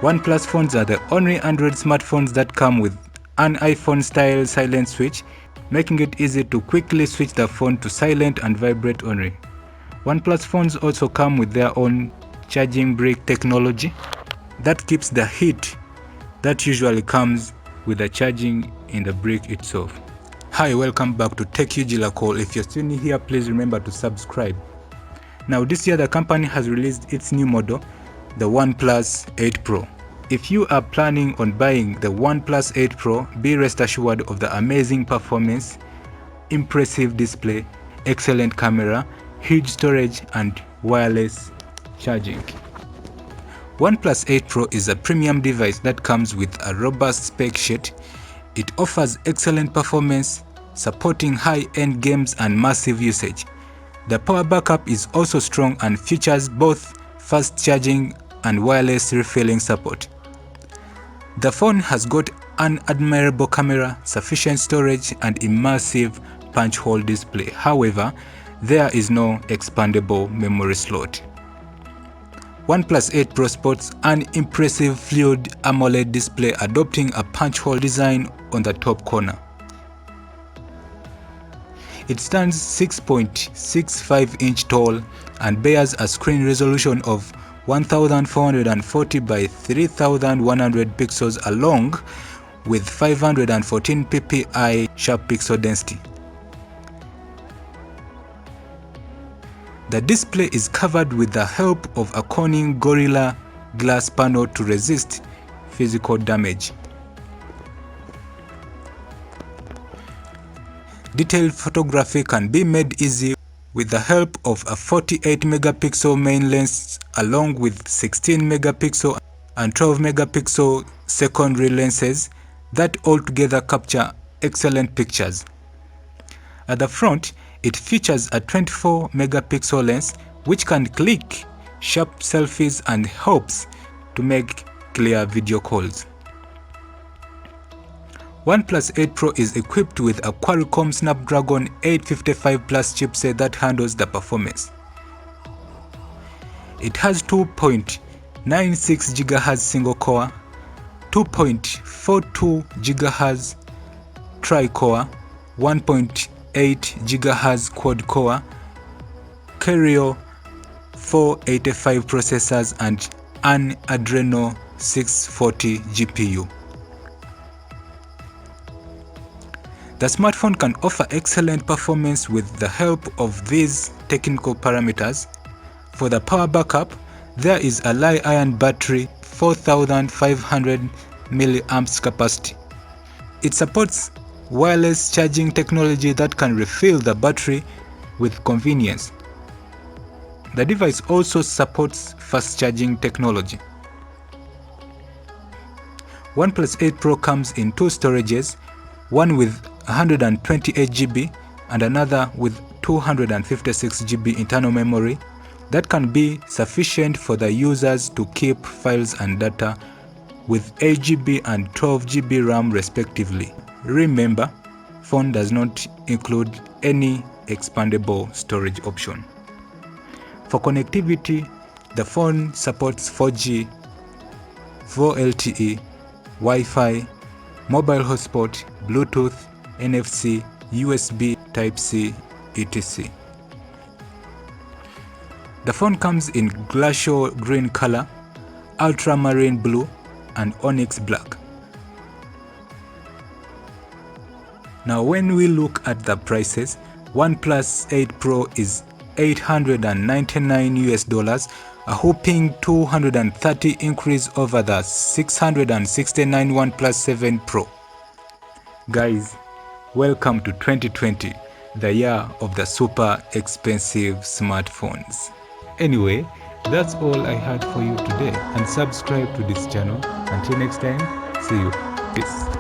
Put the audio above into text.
OnePlus phones are the only Android smartphones that come with an iPhone-style silent switch, making it easy to quickly switch the phone to silent and vibrate only. OnePlus phones also come with their own charging brick technology that keeps the heat that usually comes with the charging in the brick itself. Hi, welcome back to Tech YouGtech. If you're still new here, please remember to subscribe. Now this year the company has released its new model, the OnePlus 8 Pro. If you are planning on buying the OnePlus 8 Pro, be rest assured of the amazing performance, impressive display, excellent camera, huge storage and wireless charging. OnePlus 8 Pro is a premium device that comes with a robust spec sheet. It offers excellent performance, supporting high-end games and massive usage. The power backup is also strong and features both fast charging and wireless refilling support. The phone has got an admirable camera, sufficient storage and immersive punch hole display. However, there is no expandable memory slot. OnePlus 8 Pro sports an impressive fluid AMOLED display adopting a punch hole design on the top corner. It stands 6.65 inch tall and bears a screen resolution of 1440 by 3100 pixels along with 514 ppi sharp pixel density. The display is covered with the help of a Corning Gorilla Glass panel to resist physical damage. Detailed photography can be made easy with the help of a 48 megapixel main lens along with 16 megapixel and 12 megapixel secondary lenses that altogether capture excellent pictures. At the front, it features a 24 megapixel lens which can click sharp selfies and helps to make clear video calls. OnePlus 8 Pro is equipped with a Qualcomm Snapdragon 855 Plus chipset that handles the performance. It has 2.96 GHz single core, 2.42 GHz tri-core, 1.8 GHz quad core, Kirio 485 processors and an Adreno 640 GPU. The smartphone can offer excellent performance with the help of these technical parameters. For the power backup, there is a Li-ion battery 4500 mAh capacity. It supports wireless charging technology that can refill the battery with convenience. The device also supports fast charging technology. OnePlus 8 Pro comes in two storages, one with 128 GB and another with 256 GB internal memory that can be sufficient for the users to keep files and data with 8 GB and 12 GB RAM respectively. Remember, phone does not include any expandable storage option. For connectivity, the phone supports 4G, 4LTE, Wi-Fi, mobile hotspot, Bluetooth, NFC, USB Type-C, etc. The phone comes in glacial green color, ultramarine blue, and onyx black. Now when we look at the prices, OnePlus 8 Pro is $899, a whopping 230 increase over the $669 OnePlus 7 Pro. Guys, welcome to 2020, the year of the super expensive smartphones. Anyway, that's all I had for you today, and subscribe to this channel. Until next time, see you. Peace.